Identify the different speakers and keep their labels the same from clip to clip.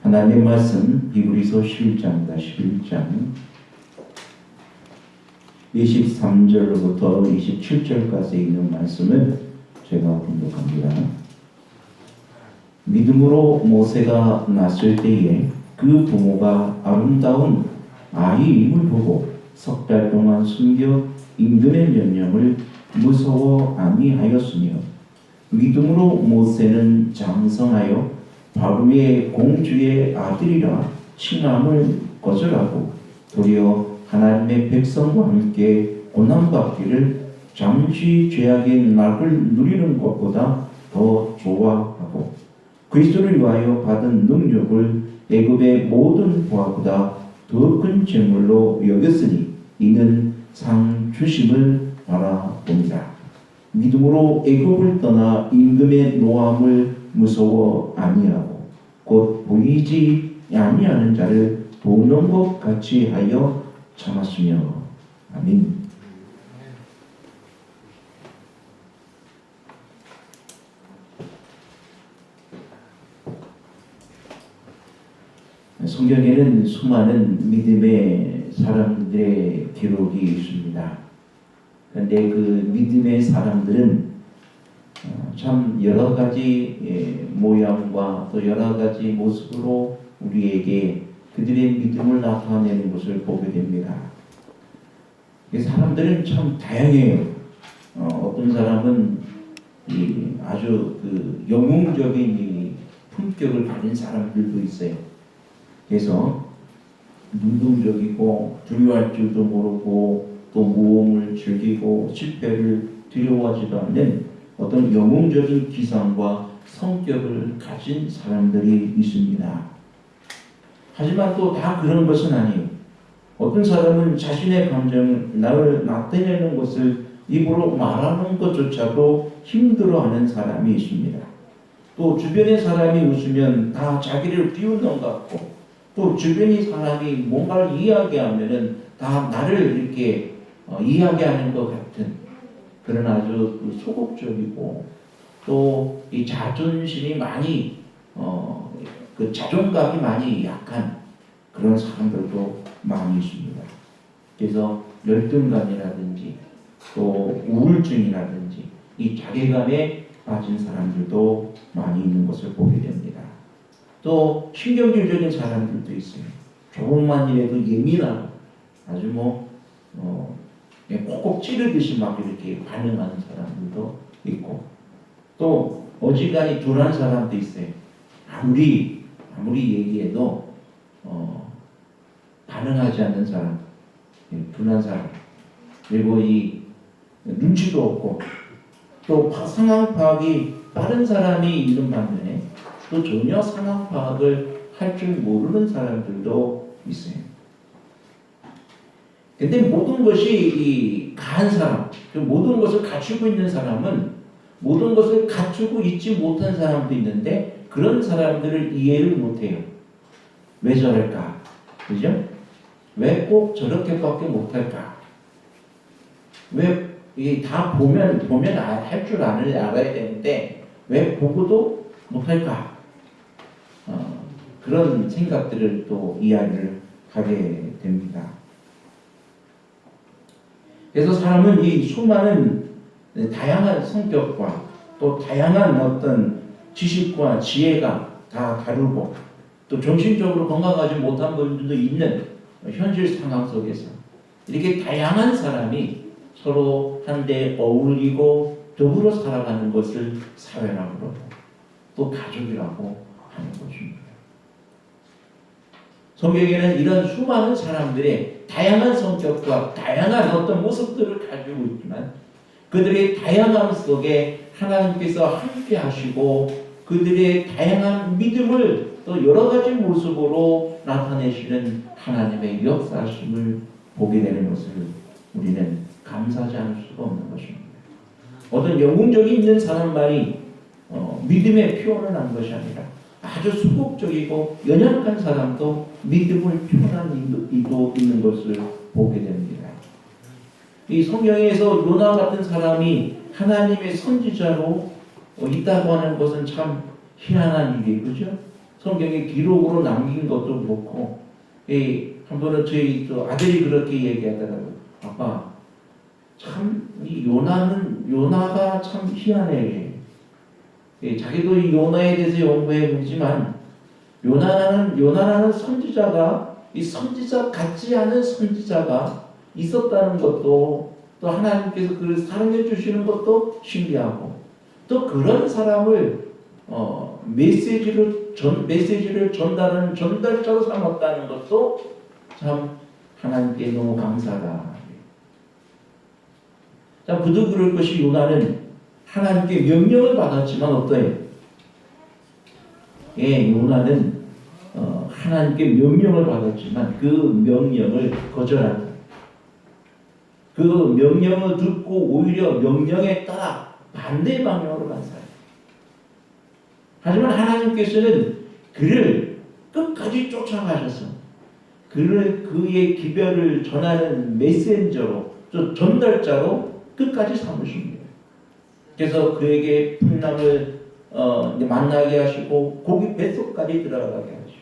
Speaker 1: 하나님의 말씀 히브리서 11장입니다. 11장 23절로부터 27절까지 있는 말씀을 제가 공독합니다. 믿음으로 모세가 났을 때에 그 부모가 아름다운 아이임을 보고 석 달 동안 숨겨 임금의 명령을 무서워 아니하였으며 믿음으로 모세는 장성하여 바로의 공주의 아들이라 칭함을 거절하고 도리어 하나님의 백성과 함께 고난받기를 잠시 죄악의 낙을 누리는 것보다 더 좋아하고 그리스도를 위하여 받은 능력을 애굽의 모든 보화보다 더 큰 재물로 여겼으니 이는 상 주심을 바라봅니다. 믿음으로 애굽을 떠나 임금의 노함을 무서워 아니하고 곧 보이지 아니하는 자를 보는 것 같이 하여 참았으며 아멘. 성경에는 수많은 믿음의 사람들의 기록이 있습니다. 그런데 그 믿음의 사람들은 참 여러 가지 모양과 또 여러 가지 모습으로 우리에게 그들의 믿음을 나타내는 것을 보게 됩니다. 사람들은 참 다양해요. 어떤 사람은 아주 영웅적인 품격을 가진 사람들도 있어요. 그래서 능동적이고 두려워할 줄도 모르고 또 모험을 즐기고 실패를 두려워하지도 않는 어떤 영웅적인 기상과 성격을 가진 사람들이 있습니다. 하지만 또 다 그런 것은 아니에요. 어떤 사람은 자신의 감정을 나타내는 것을 입으로 말하는 것조차도 힘들어하는 사람이 있습니다. 또 주변의 사람이 웃으면 다 자기를 비웃는 것 같고 또 주변의 사람이 뭔가를 이야기하면은 다 나를 이렇게 이야기하는 것 같은 그런 아주 소극적이고 또 이 자존심이 많이 그 자존감이 많이 약한 그런 사람들도 많이 있습니다. 그래서 열등감이라든지 또 우울증이라든지 이 자괴감에 빠진 사람들도 많이 있는 것을 보게 됩니다. 또 신경질적인 사람들도 있어요. 조금만 이라도 예민하고 아주 콕콕 찌르듯이 막 이렇게 반응하는 사람들도 있고 또 어지간히 둔한 사람도 있어요. 아무리 얘기해도 반응하지 않는 사람, 둔한 사람, 그리고 이 눈치도 없고 또 상황 파악이 빠른 사람이 있는 반면에 또 전혀 상황 파악을 할 줄 모르는 사람들도 있어요. 근데 모든 것이 가한 사람, 모든 것을 갖추고 있는 사람은 모든 것을 갖추고 있지 못한 사람도 있는데 그런 사람들을 이해를 못해요. 왜 저럴까? 그죠? 왜 꼭 저렇게밖에 못할까? 왜 이게 다 보면 할 줄 알아야 되는데 왜 보고도 못할까? 그런 생각들을 또 이야기를 하게 됩니다. 그래서 사람은 이 수많은 다양한 성격과 또 다양한 어떤 지식과 지혜가 다 다르고 또 정신적으로 건강하지 못한 분들도 있는 현실 상황 속에서 이렇게 다양한 사람이 서로 한데 어울리고 더불어 살아가는 것을 사회라고 그러고 또 가족이라고 하는 것입니다. 성경에는 이런 수많은 사람들의 다양한 성격과 다양한 어떤 모습들을 가지고 있지만 그들의 다양함 속에 하나님께서 함께 하시고 그들의 다양한 믿음을 또 여러 가지 모습으로 나타내시는 하나님의 역사심을 보게 되는 것을 우리는 감사하지 않을 수가 없는 것입니다. 어떤 영웅적이 있는 사람만이 믿음의 표현을 한 것이 아니라 아주 소극적이고 연약한 사람도 믿음을 표현한 이도 있는 것을 보게 됩니다. 이 성경에서 요나 같은 사람이 하나님의 선지자로 있다고 하는 것은 참 희한한 일이에요. 그죠? 성경에 기록으로 남긴 것도 그렇고, 한 번은 저희 또 아들이 그렇게 얘기하더라고요. 아빠, 참 이 요나가 참 희한해. 자기도 이 요나에 대해서 연구해 보지만 요나라는 선지자가 이 선지자 같지 않은 선지자가 있었다는 것도, 또 하나님께서 그를 사랑해 주시는 것도 신기하고, 또 그런 사람을 메시지를 전달하는 전달자로 삼았다는 것도 참 하나님께 너무 감사하다. 자, 그도 그럴 것이 요나는 하나님께 명령을 받았지만 어떠해요? 요나는 하나님께 명령을 받았지만 그 명령을 거절한다. 그 명령을 듣고 오히려 명령에 따라 반대 방향으로 간 사람. 하지만 하나님께서는 그를 끝까지 쫓아가셔서 그의 기별을 전하는 메신저로, 전달자로 끝까지 삼으십니다. 그래서 그에게 풍랑을 만나게 하시고 고기 뱃속까지 들어가게 하시고,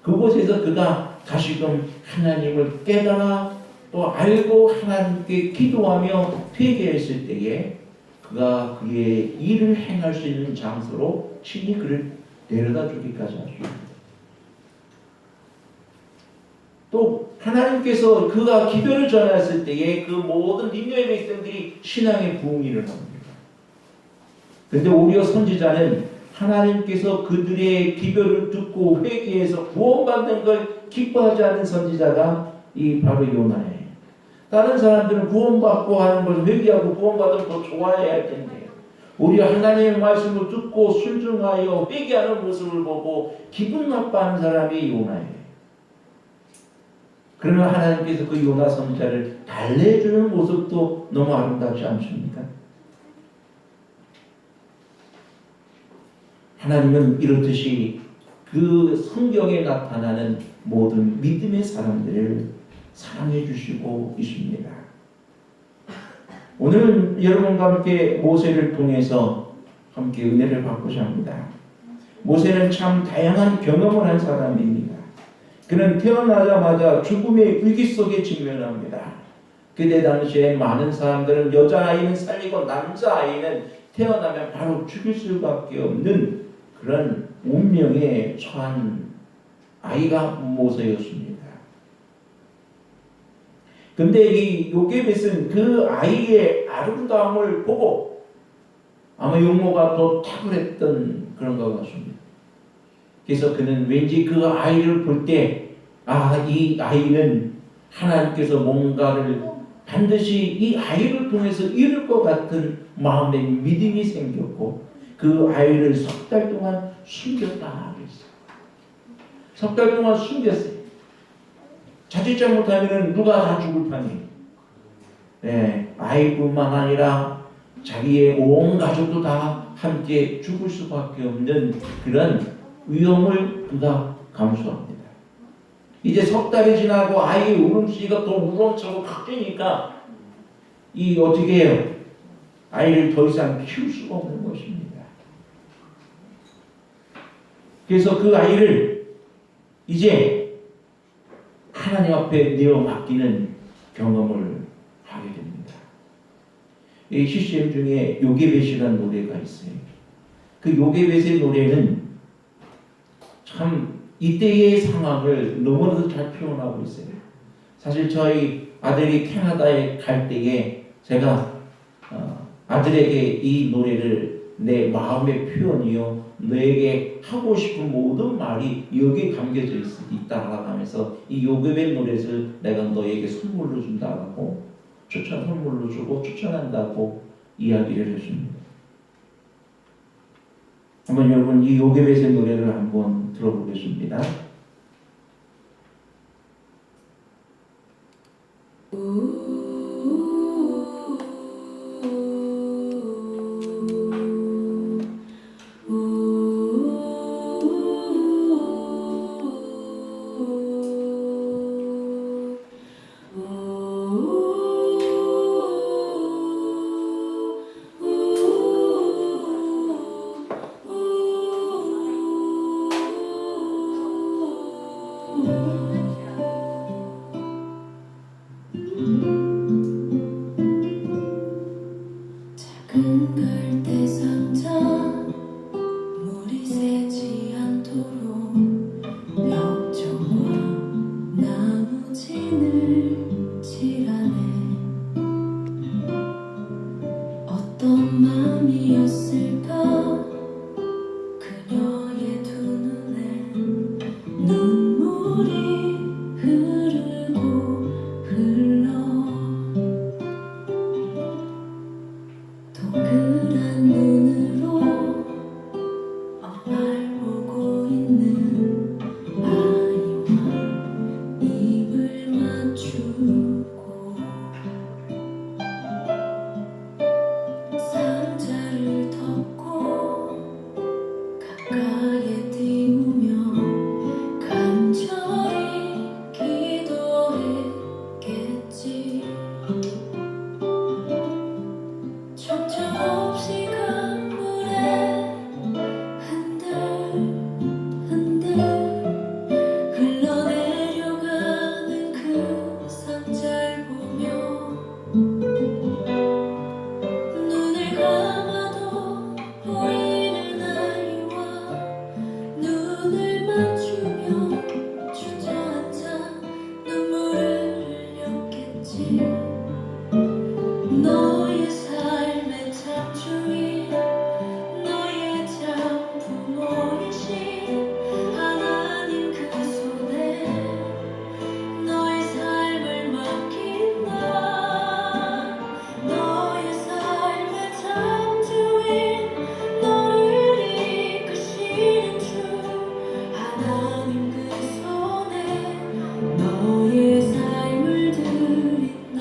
Speaker 1: 그곳에서 그가 다시금 하나님을 깨달아 또 알고 하나님께 기도하며 회개했을 때에 그가 그의 일을 행할 수 있는 장소로 친히 그를 데려다 주기까지 하십니다. 또 하나님께서 그가 기도를 전했을 때에 그 모든 니느웨 백성들이 신앙의 부흥일을 합니다. 그런데 오히려 선지자는 하나님께서 그들의 기도를 듣고 회개해서 구원받는 걸 기뻐하지 않는 선지자가 바로 요나예요. 다른 사람들은 구원받고 하는 것을 회개하고 구원받으면 더 좋아해야 할 텐데, 오히려 하나님의 말씀을 듣고 순종하여 회개하는 모습을 보고 기분 나빠하는 사람이 요나예요. 그러면 하나님께서 그 요나 선지자를 달래주는 모습도 너무 아름답지 않습니까? 하나님은 이렇듯이 그 성경에 나타나는 모든 믿음의 사람들을 사랑해 주시고 있습니다. 오늘은 여러분과 함께 모세를 통해서 함께 은혜를 받고자 합니다. 모세는 참 다양한 경험을 한 사람입니다. 그는 태어나자마자 죽음의 위기 속에 직면합니다. 그때 당시에 많은 사람들은 여자아이는 살리고 남자아이는 태어나면 바로 죽일 수밖에 없는 그런 운명에 처한 아이가 모세였습니다. 근데 이 요게벳은 그 아이의 아름다움을 보고 아마 용모가 더 탁월했던 그런 것 같습니다. 그래서 그는 왠지 그 아이를 볼 때, 이 아이는 하나님께서 뭔가를 반드시 이 아이를 통해서 이룰 것 같은 마음의 믿음이 생겼고, 그 아이를 석 달 동안 숨겼다 그랬어요. 석 달 동안 숨겼어요. 자칫 잘못하면 누가 다 죽을 판이에요. 아이뿐만 아니라 자기의 온 가족도 다 함께 죽을 수밖에 없는 그런 위험을 그가 감수합니다. 이제 석 달이 지나고 아이의 울음소리가 또 우렁차고 커지니까 어떻게 해요? 아이를 더 이상 키울 수가 없는 것입니다. 그래서 그 아이를 이제 하나님 앞에 내어 맡기는 경험을 하게 됩니다. 이 CCM 중에 요게벳이라는 노래가 있어요. 그 요게벳의 노래는 참 이때의 상황을 너무나도 잘 표현하고 있어요. 사실 저희 아들이 캐나다에 갈 때에 제가 아들에게 이 노래를 내 마음의 표현이요, 너에게 하고 싶은 모든 말이 여기에 감겨져 있다라고 하면서 이 요게벳 노래를 내가 너에게 선물로 준다고 선물로 주고 추천한다고 이야기를 해줍니다. 한번 여러분 이 요게벳의 노래를 한번 들어보겠습니다.
Speaker 2: 눈물이 흐르고 흘러 동그란 눈으로 엄마를 보고 있는 아이와 입을 맞추고 상자를 덮고 가까이에 띄우며 간절히 기도했겠지. 정처없이 강물에 흔들흔들 흘러내려가는 그 상자를 보며 눈을 감아도 보이는 아이와 눈을 맞추며 주저앉아 눈물을 흘렸겠지. 너의 삶의 참 주인 너의 참 부모이신 하나님 그 손에 너의 삶을 맡긴다. 너의 삶의 참 주인 너를 이끄시는 주 하나님 그 손에 너의 삶을 드린다.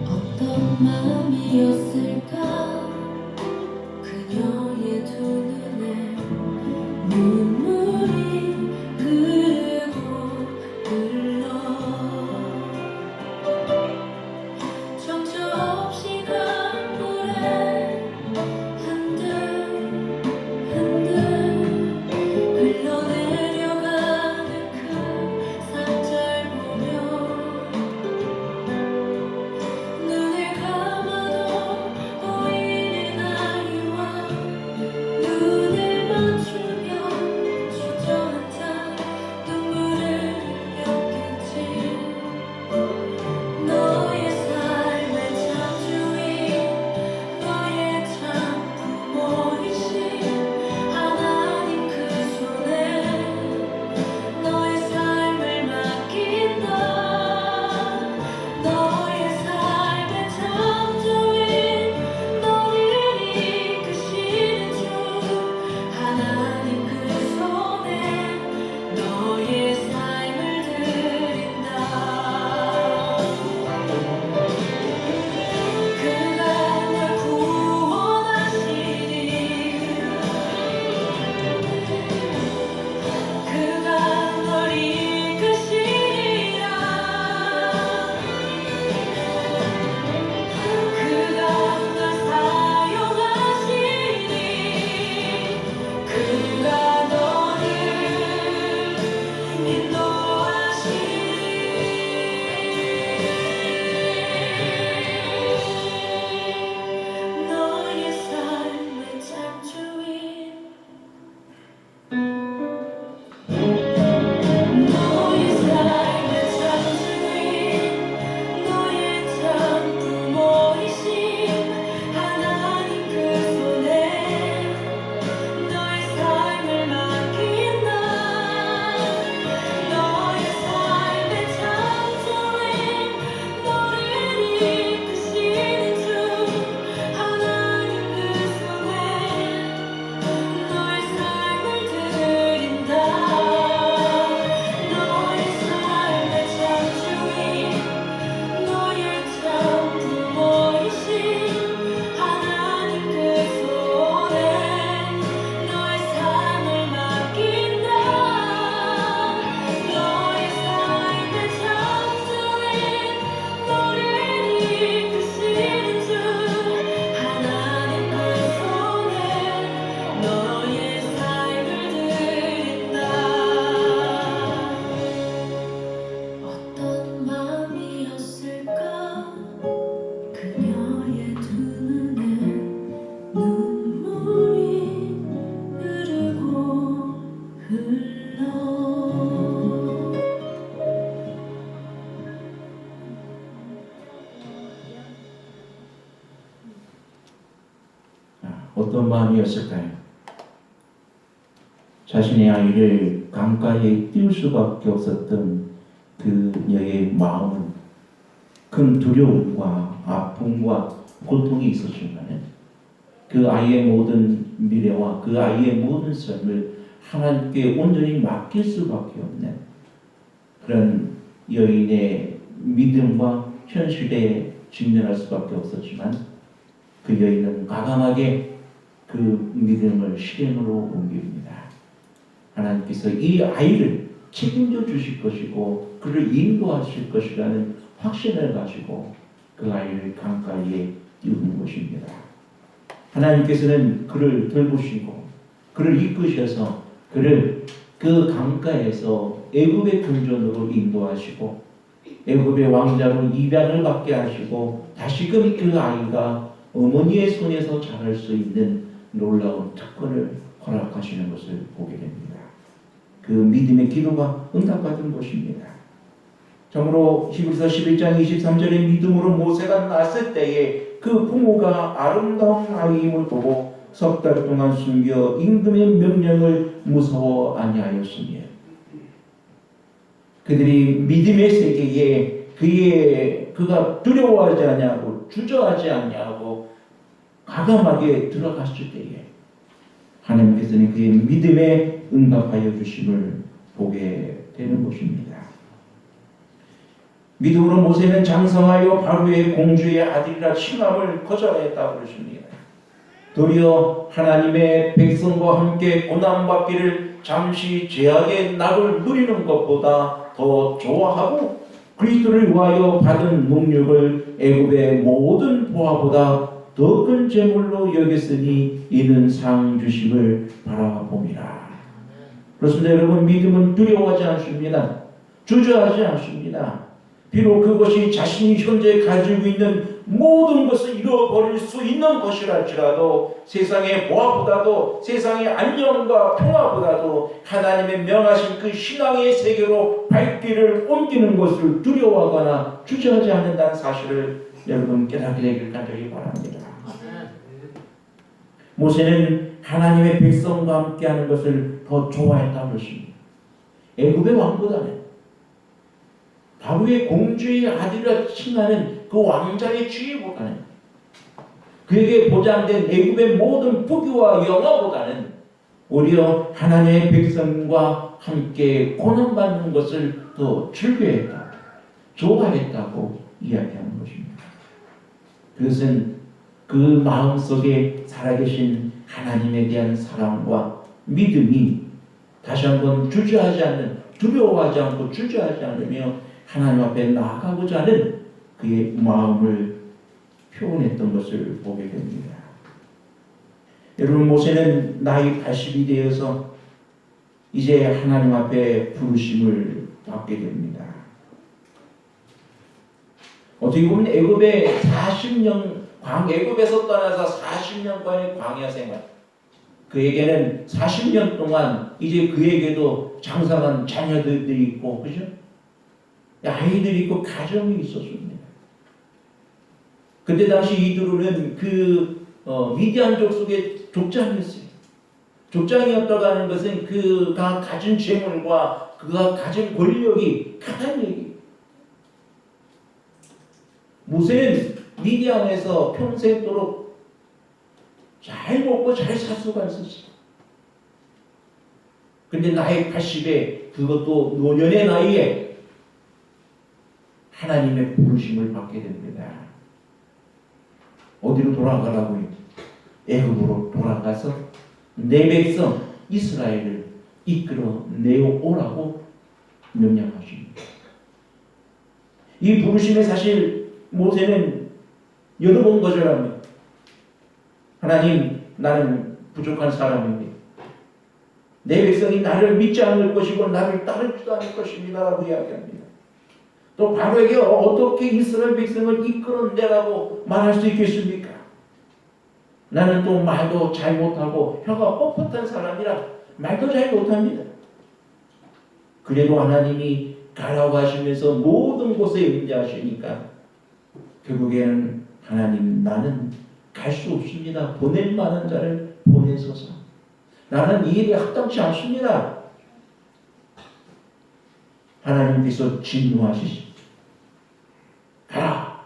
Speaker 2: 어떤 마음이었을까 그녀의 두 눈에
Speaker 1: 어떤 마음이었을까요? 자신의 아이를 강가에 띄울 수밖에 없었던 그녀의 마음은 큰 두려움과 아픔과 고통이 있었지만 그 아이의 모든 미래와 그 아이의 모든 삶을 하나님께 온전히 맡길 수밖에 없는 그런 여인의 믿음과 현실에 직면할 수밖에 없었지만 그 여인은 과감하게 그 믿음을 실행으로 옮깁니다. 하나님께서 이 아이를 책임져 주실 것이고 그를 인도하실 것이라는 확신을 가지고 그 아이를 강가에 띄우는 것입니다. 하나님께서는 그를 돌보시고 그를 이끄셔서 그를 그 강가에서 애굽의 궁전으로 인도하시고 애굽의 왕자로 입양을 받게 하시고 다시금 그 아이가 어머니의 손에서 자랄 수 있는 놀라운 특권을 허락하시는 것을 보게 됩니다. 그 믿음의 기도가 응답받은 것입니다. 참으로 히브리서 11장 23절의 믿음으로 모세가 낳았을 때에 그 부모가 아름다운 아이임을 보고 석 달 동안 숨겨 임금의 명령을 무서워 아니하였으며 그들이 믿음의 세계에 그가 두려워하지 않냐고 주저하지 않냐고 과감하게 들어갔을 때에 하나님께서는 그의 믿음에 응답하여 주심을 보게 되는 것입니다. 믿음으로 모세는 장성하여 바로의 공주의 아들이라 칭함을 거절했다고 그러십니다. 도리어 하나님의 백성과 함께 고난받기를 잠시 죄악의 낙을 누리는 것보다 더 좋아하고 그리스도를 위하여 받은 묵육을 애굽의 모든 보화보다 더 큰 재물로 여겼으니 이는 상 주심을 바라봅니다. 그렇습니다. 여러분, 믿음은 두려워하지 않습니다. 주저하지 않습니다. 비록 그것이 자신이 현재 가지고 있는 모든 것을 잃어버릴 수 있는 것이랄지라도 세상의 보화보다도 세상의 안녕과 평화보다도 하나님의 명하신 그 신앙의 세계로 발길을 옮기는 것을 두려워하거나 주저하지 않는다는 사실을 여러분 깨닫게 되길 간절히 바랍니다. 모세는 하나님의 백성과 함께하는 것을 더 좋아했다는 것입니다. 애굽의 왕보다는 바로의 공주의 아들이라 칭하는 그 왕자의 지위보다는 그에게 보장된 애굽의 모든 부귀와 영화보다는 오히려 하나님의 백성과 함께 고난받는 것을 더 즐겨했다, 좋아했다고 이야기하는 것입니다. 그것은 그 마음속에 살아계신 하나님에 대한 사랑과 믿음이 다시 한번 주저하지 않는, 두려워하지 않고 주저하지 않으며 하나님 앞에 나아가고자 하는 그의 마음을 표현했던 것을 보게 됩니다. 여러분, 모세는 나이 80이 되어서 이제 하나님 앞에 부르심을 받게 됩니다. 어떻게 보면 애굽의 40년 애굽에서 떠나서 40년간의 광야 생활, 그에게는 40년 동안 이제 그에게도 장성한 자녀들이 있고, 그죠? 아이들이 있고 가정이 있었습니다. 그때 당시 이드로는 미디안족 속의 족장이었어요. 족장이었다고 하는 것은 그가 가진 재물과 그가 가진 권력이 크다는 얘기예요. 모세는 미디안에서 평생도록 잘 먹고 잘 살 수가 있었어요. 근데 나이 80에 그것도 노년의 나이에 하나님의 부르심을 받게 됩니다. 어디로 돌아가라고요? 애굽으로 돌아가서 내 백성 이스라엘을 이끌어 내오라고 명령하십니다. 이 부르심에 사실 모세는 여러 번 거절합니다. 하나님, 나는 부족한 사람입니다. 내 백성이 나를 믿지 않을 것이고 나를 따르지도 않을 것입니다 라고 이야기합니다. 또 바로에게 어떻게 이스라엘 백성을 이끌어내라고 말할 수 있겠습니까? 나는 또 말도 잘 못하고 혀가 뻣뻣한 사람이라 말도 잘 못합니다. 그래도 하나님이 가라고 하시면서 모든 곳에 임재하시니까 결국에는 하나님, 나는 갈 수 없습니다. 보낼 만한 자를 보내소서. 나는 이 일이 합당치 않습니다. 하나님께서 진노하시십니다. 가라.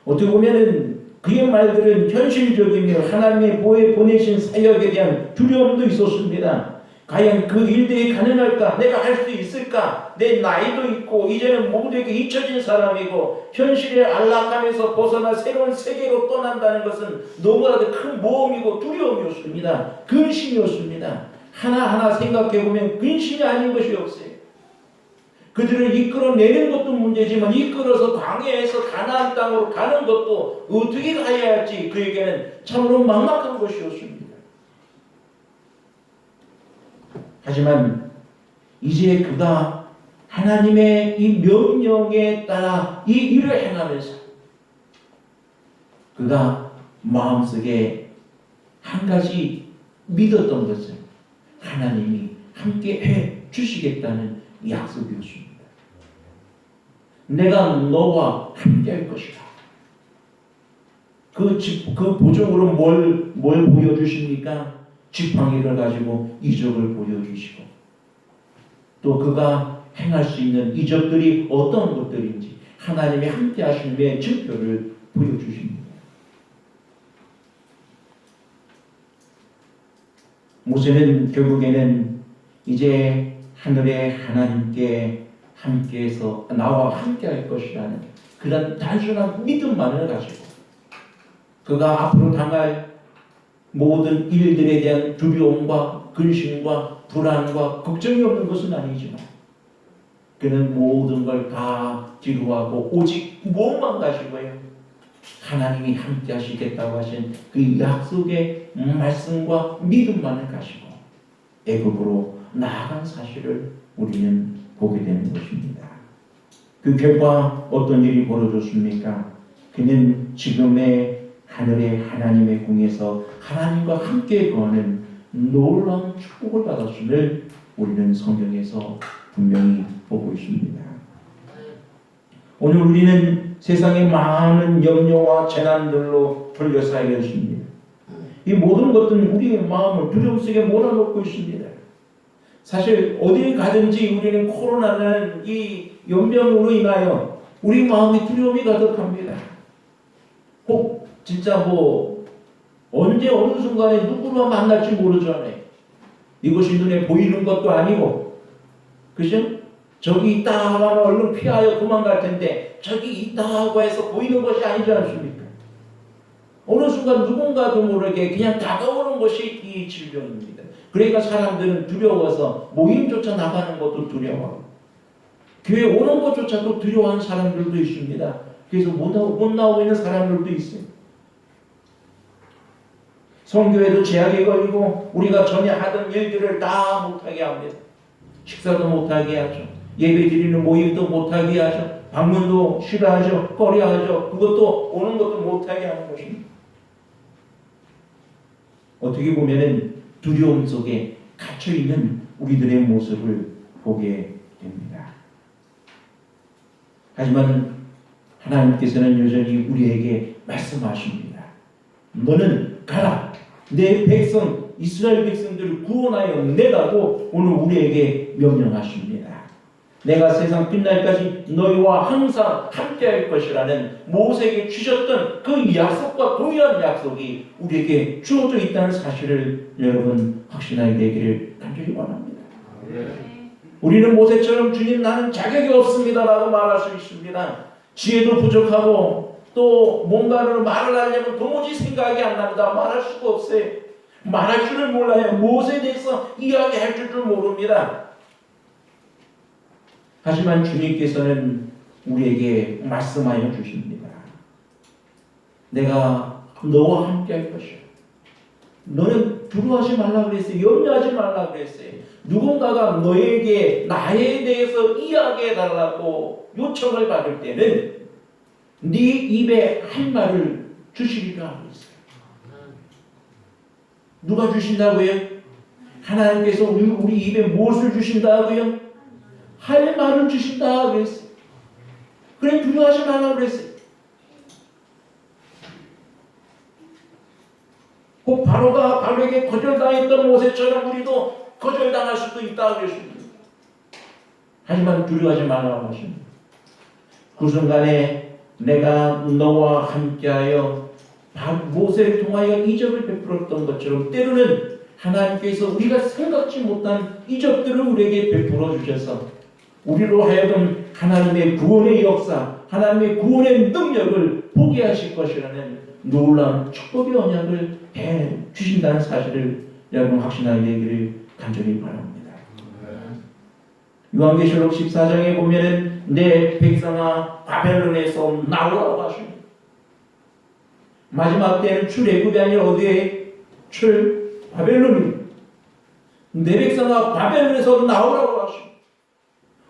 Speaker 1: 어떻게 보면은 그의 말들은 현실적이며 하나님의 보내신 사역에 대한 두려움도 있었습니다. 과연 그 일들이 가능할까? 내가 할 수 있을까? 내 나이도 있고 이제는 모두에게 잊혀진 사람이고 현실의 안락함에서 벗어나 새로운 세계로 떠난다는 것은 너무나도 큰 모험이고 두려움이었습니다. 근심이었습니다. 하나하나 생각해보면 근심이 아닌 것이 없어요. 그들을 이끌어내는 것도 문제지만 이끌어서 광야에서 가나안 땅으로 가는 것도 어떻게 가야 할지 그에게는 참으로 막막한 것이었습니다. 하지만 이제 그가 하나님의 이 명령에 따라 이 일을 행하면서 그가 마음속에 한 가지 믿었던 것은 하나님이 함께 해 주시겠다는 약속이었습니다. 내가 너와 함께 할 것이다. 그 보증으로 뭘 보여주십니까? 지팡이를 가지고 이적을 보여주시고 또 그가 행할 수 있는 이적들이 어떤 것들인지 하나님이 함께 하심의 증표를 보여주십니다. 모세는 결국에는 이제 하늘의 하나님께 함께해서 나와 함께 할 것이라는 그런 단순한 믿음만을 가지고 그가 앞으로 당할 모든 일들에 대한 두려움과 근심과 불안과 걱정이 없는 것은 아니지만 그는 모든 걸 다 뒤로하고 오직 무엇만 가지고요. 하나님이 함께 하시겠다고 하신 그 약속의 말씀과 믿음만을 가지고 애굽으로 나아간 사실을 우리는 보게 되는 것입니다. 그 결과 어떤 일이 벌어졌습니까? 그는 지금의 하늘의 하나님의 궁에서 하나님과 함께 거하는 놀라운 축복을 받았음을 우리는 성경에서 분명히 보고 있습니다. 오늘 우리는 세상의 많은 염려와 재난들로 둘러싸여 있습니다. 이 모든 것들은 우리의 마음을 두려움 속에 몰아넣고 있습니다. 사실 어딜 가든지 우리는 코로나라는 이 연병으로 인하여 우리 마음이 두려움이 가득합니다. 혹 진짜 언제 어느 순간에 누구를 만날지 모르잖아요. 이것이 눈에 보이는 것도 아니고, 그죠? 저기 있다 하면 얼른 피하여 도망갈 텐데 저기 있다 하고 해서 보이는 것이 아니지 않습니까? 어느 순간 누군가도 모르게 그냥 다가오는 것이 이 질병입니다. 그러니까 사람들은 두려워서 모임조차 나가는 것도 두려워하고 교회 오는 것조차도 두려워하는 사람들도 있습니다. 그래서 못 나오고 있는 사람들도 있어요. 성교회도 제약이 걸리고 우리가 전에 하던 일들을 다 못하게 합니다. 식사도 못하게 하죠. 예배 드리는 모임도 못하게 하죠. 방문도 싫어하죠. 꺼려하죠. 그것도 오는 것도 못하게 하는 것입니다. 어떻게 보면은 두려움 속에 갇혀있는 우리들의 모습을 보게 됩니다. 하지만 하나님께서는 여전히 우리에게 말씀하십니다. 너는 가라. 내 백성 이스라엘 백성들을 구원하여 내라고 오늘 우리에게 명령하십니다. 내가 세상 끝날까지 너희와 항상 함께할 것이라는 모세에게 주셨던 그 약속과 동일한 약속이 우리에게 주어져 있다는 사실을 여러분 확신하게 되기를 간절히 원합니다. 우리는 모세처럼 주님 나는 자격이 없습니다라고 말할 수 있습니다. 지혜도 부족하고 또 뭔가를 말을 하려면 도무지 생각이 안 납니다. 말할 수가 없어요. 말할 줄을 몰라요. 무엇에 대해서 이야기할 줄을 모릅니다. 하지만 주님께서는 우리에게 말씀하여 주십니다. 내가 너와 함께 할 것이야. 너는 두려워하지 말라 그랬어요. 염려하지 말라 그랬어요. 누군가가 너에게 나에 대해서 이야기해 달라고 요청을 받을 때는 네 입에 할 말을 주시리라 하고 있어요. 누가 주신다고요? 하나님께서 우리 입에 무엇을 주신다고요? 할 말을 주신다 그랬어요. 그래 두려워하지 말라 그랬어요. 바로가 바로에게 거절당했던 모세처럼 우리도 거절당할 수도 있다고 했습니다. 하지만 두려워하지 말라고 하십니다. 그 순간에 내가 너와 함께하여 모세를 통하여 이적을 베풀었던 것처럼 때로는 하나님께서 우리가 생각지 못한 이적들을 우리에게 베풀어 주셔서 우리로 하여금 하나님의 구원의 역사, 하나님의 구원의 능력을 보게 하실 것이라는 놀라운 축복의 언약을 해 주신다는 사실을 여러분 확신하게 되기를 간절히 바랍니다. 요한계시록 14장에 보면은 내 백성아 바벨론에서 나오라고 하십니다. 마지막 때는 출애굽이 아니라 어디에? 바벨론입니다. 내 백성아 바벨론에서 나오라고 하십니다.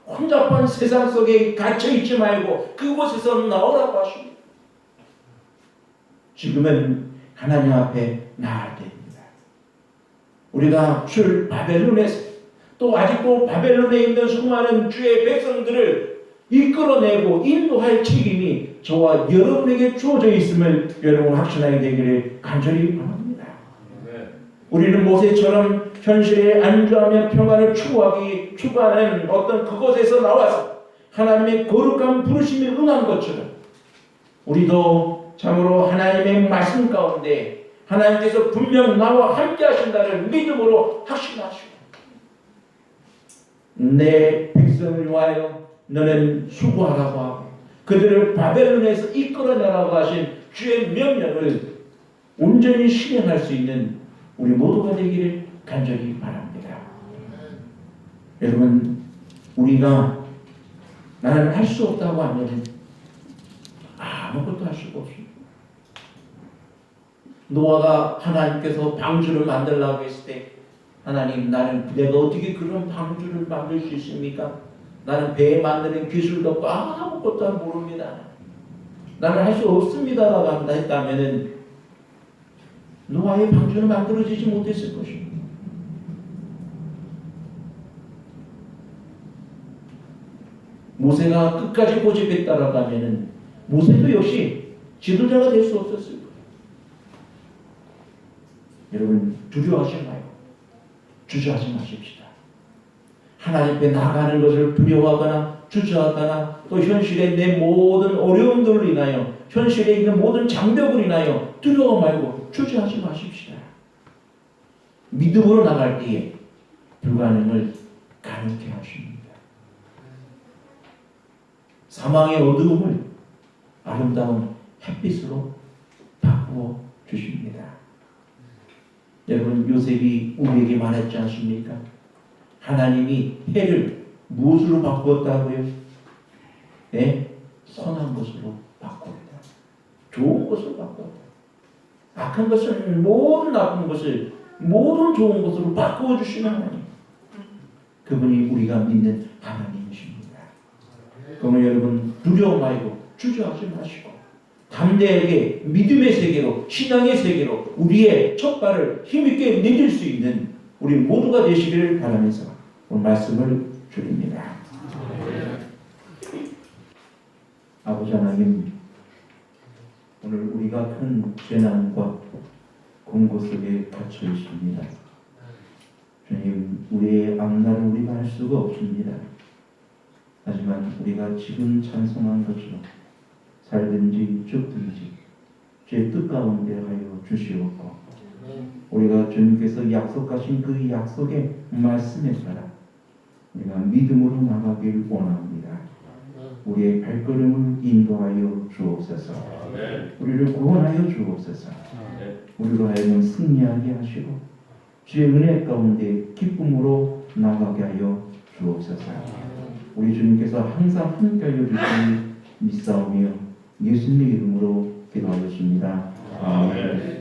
Speaker 1: 혼잡한 세상 속에 갇혀있지 말고 그곳에서 나오라고 하십니다. 지금은 하나님 앞에 나아갈 때입니다. 우리가 바벨론에서 또 아직도 바벨론에 있는 수많은 주의 백성들을 이끌어내고 인도할 책임이 저와 여러분에게 주어져 있음을 여러분 확신하게 되기를 간절히 바랍니다. 우리는 모세처럼 현실에 안주하며 평안을 추구하는 어떤 그곳에서 나와서 하나님의 거룩한 부르심에 응한 것처럼 우리도 참으로 하나님의 말씀 가운데 하나님께서 분명 나와 함께 하신다는 믿음으로 확신하시고 내 백성을 위하여 너는 수고하라고 하고 그들을 바벨론에서 이끌어내라고 하신 주의 명령을 온전히 실행할 수 있는 우리 모두가 되기를 간절히 바랍니다. 여러분 우리가 나는 할 수 없다고 하면 아무것도 할 수가 없습니다. 노아가 하나님께서 방주를 만들라고 했을 때 하나님 내가 어떻게 그런 방주를 만들 수 있습니까? 나는 배 만드는 기술도 없고 아무것도 모릅니다. 나는 할 수 없습니다라고 했다면 노아의 방주는 만들어지지 못했을 것입니다. 모세가 끝까지 고집했다라고 하면 모세도 역시 지도자가 될 수 없었을 거예요. 여러분 두려워하지 말고 주저하지 마십시다. 하나님 앞에 나가는 것을 두려워하거나 주저하거나 또 현실의 내 모든 어려움들로 인하여 현실에 있는 모든 장벽을 인하여 두려워 말고 주저하지 마십시다. 믿음으로 나갈 때에 불가능을 가능케 하십니다. 사망의 어두움을 아름다운 햇빛으로 바꾸어 주십니다. 여러분 요셉이 우리에게 말했지 않습니까? 하나님이 해를 무엇으로 바꾸었다고요? 네? 선한 것으로 바꾸었다. 좋은 것으로 바꾸었다. 악한 것을 모든 나쁜 것을 모든 좋은 것으로 바꾸어 주시는 하나님. 그분이 우리가 믿는 하나님이십니다. 그러면 여러분 두려워 말고 주저하지 마시고 담대하게 믿음의 세계로 신앙의 세계로 우리의 첫 발을 힘있게 내딜 수 있는 우리 모두가 되시기를 바라면서 오늘 말씀을 드립니다. 아버지 하나님, 오늘 우리가 큰 재난과 공고 속에 갇혀 있습니다. 주님, 우리의 악날을 우리가 알 수가 없습니다. 하지만 우리가 지금 찬송한 것처럼 살든지 죽든지 제 뜻 가운데 하여 주시옵고 우리가 주님께서 약속하신 그 약속의 말씀에 따라 우리가 믿음으로 나가길 원합니다. 우리의 발걸음을 인도하여 주옵소서. 우리를 구원하여 주옵소서. 우리로 하여금 승리하게 하시고 주의 은혜 가운데 기쁨으로 나가게 하여 주옵소서. 우리 주님께서 항상 함께하여 주시니 믿사오며 예수님의 이름으로 기도하였습니다. 아멘.